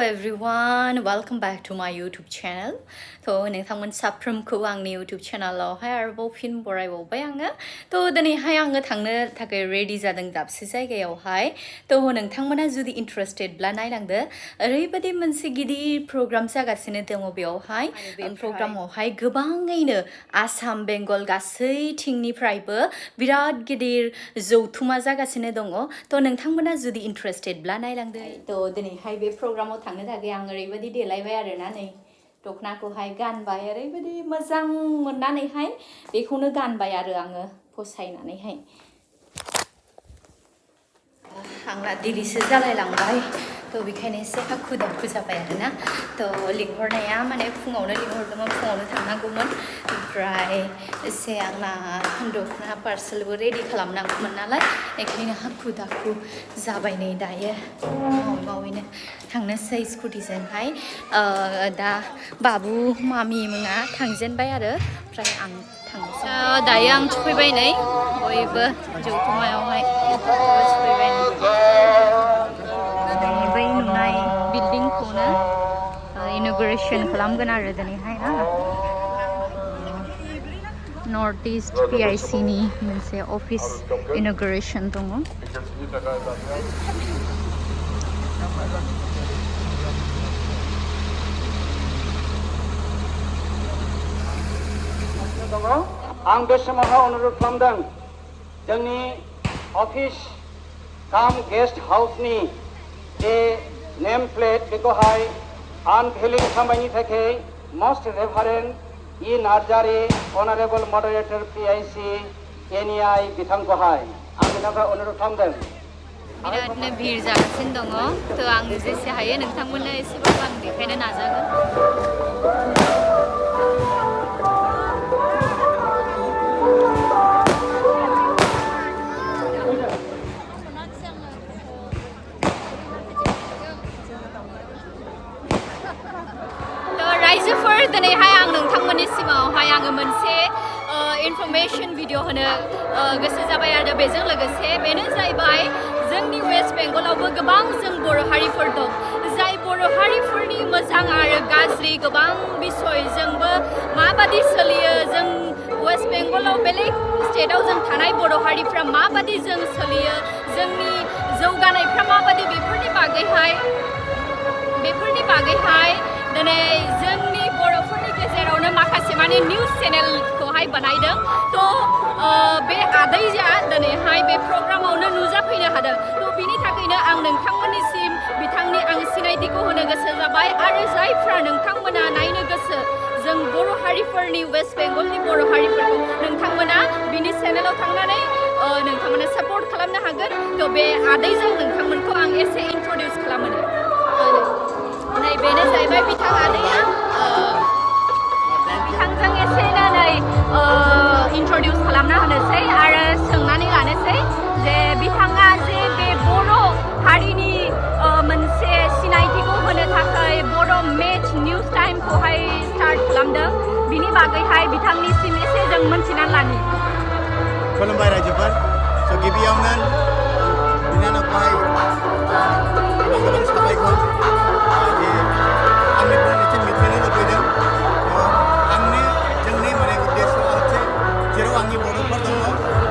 everyone, welcome back to my YouTube channel. So नोंथांमोन साफ्रोमखौ आंनि YouTube channelआवहाय आरोबाव फिन बरायबावबाय आङो थ' दिनैहाय आङो थांनो थाखाय रेडि जादों दाबसे जायगायावहाय थ' नोंथांमोना जुदि इन्टारेस्टेडब्ला नायलांदो ओरैबायदि मोनसे गिदिर प्रग्राम जागासिनो दङ बेयावहाय बे प्रग्रामावहाय गोबाङैनो आसाम बेंगल गासैथिंनिफ्रायबो बिराद गिदिर जौथुमा जागासिनो दङ थ' नोंथांमोना जुदि इन्टारेस्टेडब्ला नायलांदो थ' दिनैहाय बे प्रग्रामाव थांनो थाखाय आं ओरैबायदि देलायबाय आरोना नै दखनाखौहाय गानबाय ओरैबायदि मोजां मोननानैहाय बेखौनो गानबाय आरो आङो फसायनानैहाय आंना दिरिसो जालायलांबाय थ' बेखायनो एसे हाखु दाखु जाबाय आरोना थ' लिंहरनाया माने फुङावनो लिंहरदोंमोन फुङावनो थांनांगौमोन ओमफ्राय एसे आंना दखना पार्सेलबो रेडि खालामनांगौमोन नालाय बेखायनो हाखु दाखु जाबाय नै दायो मावैनो थांनोसै स्कुटिजोंहाय दा बाबु मामि मोना थांजेनबाय आरो ओमफ्राय आं थांनोसै दायो आं सफैबाय नै बयबो जौथुमायावहाय सफैबाय बै नुनाय बिल्डिंखौनो इन'ग्रेसन खालामगोन आरो दिनैहाय ना नर्थ इस्ट PIC नि मोनसे अफिस इन'ग्रेसन दङ आं बे समाव अनुरोध खालामदों जोंनि अफिस काम गेस्ट हाउसनि जे नेम प्लेट बेखौहाय आनभेलिं खालामनायनि थाखाय must रेभारेन्ड E Narzary अनारेबल मडारेटर PIC NEI बिथांखौहाय आं बिथांखौ अनुरोध खालामदों बिरादनो भिर जागासिनो दङ थ' आं जेसे हायो नोंथांमोननो एसेबाबो आं देखायनो नाजागोन रायजोफोर दिनैहाय आं नोंथांमोननि सिगाङावहाय आङो मोनसे इनफरमेशन भिडिअ होनो गोसो जाबाय आरो बेजों लोगोसे बेनो जाहैबाय जोंनि वेस्ट बेंगलावबो गोबां जों बर' हारिफोर दं जाय बर' हारिफोरनि मोजां आरो गाज्रि गोबां बिसयजोंबो माबादि सोलियो जों वेस्ट बेंगलाव बेलेग स्टेटआव जों थानाय बर' हारिफ्रा माबादि जों सोलियो जोंनि जौगानायफ्रा माबादि बेफोरनि बागैहाय दिनै जोंनि बर'फोरनि गेजेरावनो माखासे माने निउज चेनेलखौहाय बानायदों थ' बे आदैया दिनैहाय बे प्रग्रामावनो नुजाफैनो हादों थ' बिनि थाखायनो आं नोंथांमोननिसिम बिथांनि आं सिनायथिखौ होनो गोसो जाबाय आरो जायफ्रा नोंथांमोना नायनो गोसो जों बर' हारिफोरनि वेस्ट बेंगलनि बर' हारिफोरखौ नोंथांमोना बिनि चेनेलाव थांनानै नोंथांमोना सापर्ट खालामनो हागोन थ' बे आदैजों नोंथांमोनखौ आं एसे इन्ट्रडिउस खालामनो नै बेनो जाहैबाय बिथां आदैया बिथांजों एसे नै इन्ट्रडिउस खालामना होनोसै आरो सोंनानै लानोसै जे बिथाङा जे बे बर' हारिनि मोनसे सिनायथिखौ होनो थाखाय बर' मेच निउज टाइमखौहाय स्टार्ट खालामदों बिनि बागैहाय बिथांनिसिम एसे जों मोनथिनानै लानि खुलुमबाय रायजोफोर स' गिबियावनो बिनानावखौहाय गोबां साबायखर आंनि फरायनायसिम मिथिनो लुबैदों आंनि जोंनि माने उद्देश्यआ हচ্ছে जेराव आंनि बर'फोर दङ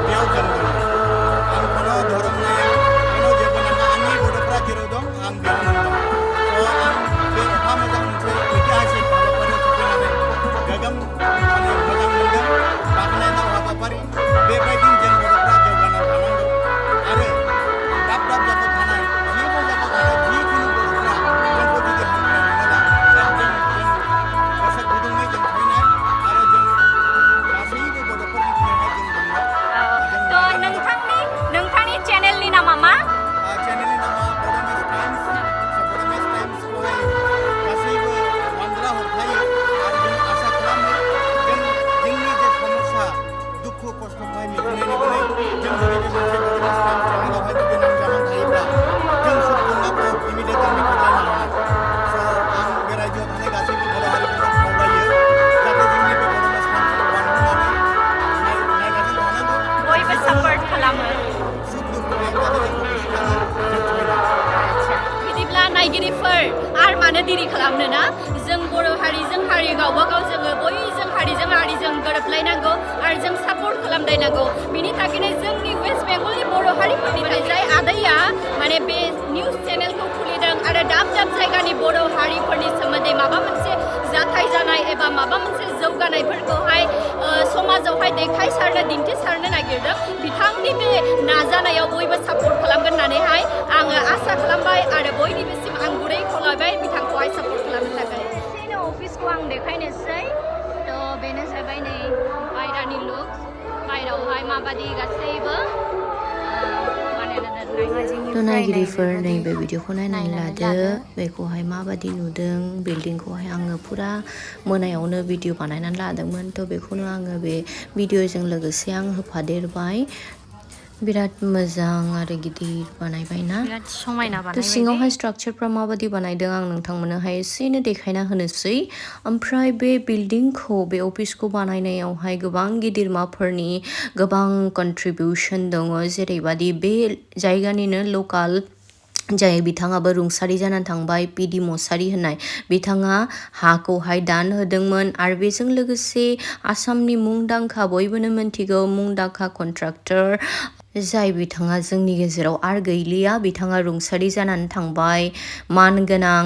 बेयाव जों दङ आं खुनु धोरोम नाया खुनु जेबो नाङा आंनि बर'फोरा जेराव दं आं बेयावनो दं स' आं बे एफा मोजां मोनसे ऐतिहासिक हाबाफारियाव सफैनानै गोगोम माने मोजां मोनदों बाख्नायथाव हाबाफारि बेबायदिनो जों बर'फ्रा जौगाना थानांगौ आरो मानो देरि खालामनो ना जों बर' हारिजों हारि गावबा गाव जोङो बयजों हारिजों हारिजों गोरोबलायनांगौ आरो जों सापर्ट खालामलायनांगौ बिनि थाखायनो जोंनि वेस्ट बेंगलनि बर' हारिफोरनिफ्राय जाय आदैया माने बे निउस चेनेलखौ खुलिदों आरो दाब दाब जायगानि बर' हारिफोरनि सोमोन्दै माबा मोनसे जाथाय जानाय एबा माबा मोनसे जौगानायफोरखौहाय समाजावहाय देखायसारनो दिन्थिसारनो नागिरदों बिथांनि बे नाजानायाव बयबो सापर्ट खालामगोन होननानैहाय आङो आसा खालामबाय आरो बयनिबोसिम आं गुरै खावलायबाय बिथांखौहाय सापर्ट खालामनो थाखाय एसेनो अफिसखौ आं देखायनोसै थ' बेनो जाबाय नै बायरानि लुक बायरावहाय माबादि गासैबो थ' नायगिरिफोर नैबे भिडिअखौ नायनानै लादो बेखौहाय माबादि नुदों बिल्डिंखौहाय आङो फुरा मोनायावनो भिडिअ बानायनानै लादोंमोन थ' बेखौनो आङो बे भिडिअजों लोगोसे आं होफादेरबाय बिराद मोजां आरो गिदिर बानायबाय ना थ' सिङावहाय स्ट्राक्चारफ्रा माबादि बानायदों आं नोंथांमोननोहाय एसेनो देखायना होनोसै ओमफ्राय बे बिल्डिंखौ बे अफिसखौ बानायनायावहाय गोबां गिदिरमाफोरनि गोबां कन्ट्रिबिउसन दङ जेरैबादि बे जायगानिनो लकाल जाय बिथाङाबो रुंसारि जानानै थांबाय P.D Mochary होननाय बिथाङा हाखौहाय दान होदोंमोन आरो बेजों लोगोसे आसामनि मुंदांखा बयबोनो मिन्थिगौ मुंदांखा कन्ट्राक्टर जाय बिथाङा जोंनि गेजेराव आरो गैलिया बिथाङा रुंसारि जानानै थांबाय मानगोनां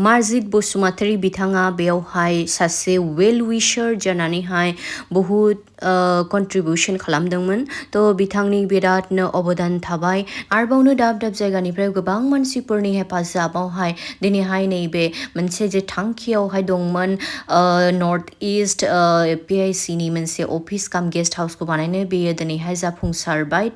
मार्जिट बसुमातारी बिथाङा बेयावहाय सासे वेल विशार जानानैहाय बहुद कन्ट्रिबिउसन खालामदोंमोन थ' बिथांनि बिरादनो अबदान थाबाय आरोबावनो दाब दाब जायगानिफ्राय गोबां मानसिफोरनि हेफाजाबावहाय दिनैहाय नैबे मोनसे जे थांखियावहाय दंमोन नर्थ इस्ट PIC नि मोनसे अफिस काम गेस्ट हाउसखौ बानायनो बेयो दिनैहाय जाफुंसारबाय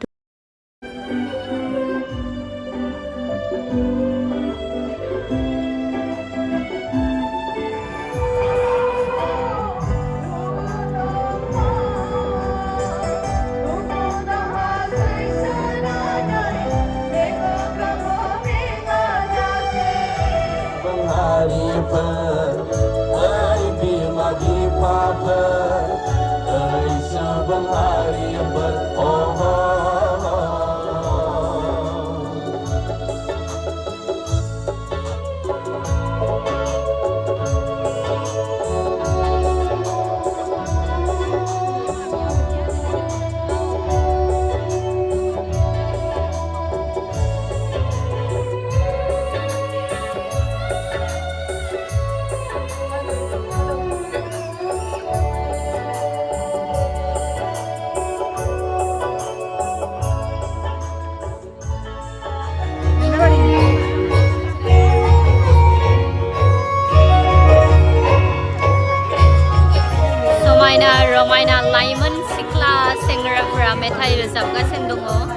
रमायना लाइमोन सिख्ला सेंग्राफोरा मेथाइ रोजाबगासिनो दङ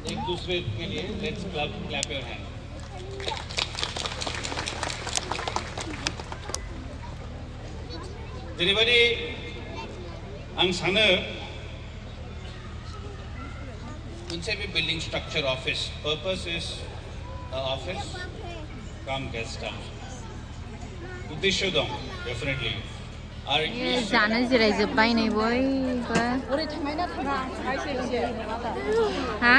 एक दूसरे के लिए लेट्स क्लैप योर हैंड जेरैबायदि आं सानो मोनसे बे बिल्डिं स्ट्राक्चर ऑफिस पर्पस इज ऑफिस कम गेस्ट हाउस उद्देश्य दं डेफिनेटली जानो जिरायजोब्बाय नै बयबो हा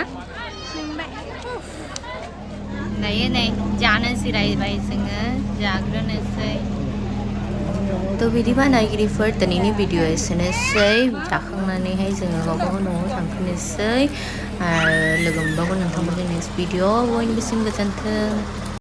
दायो नै जानो जिरायबाय जोङो जाग्रोनोसै थ' बिदिबा नायगिरिफोर दिनैनि भिडिअ एसेनोसै जाखांनानैहाय जोङो गावबागाव न'आव थांफिननोसै आरो लोगो मोनबावगोन नोंथांमोननि नेक्स्ट भिडिअ बयनिबोसिम गोजोन्थों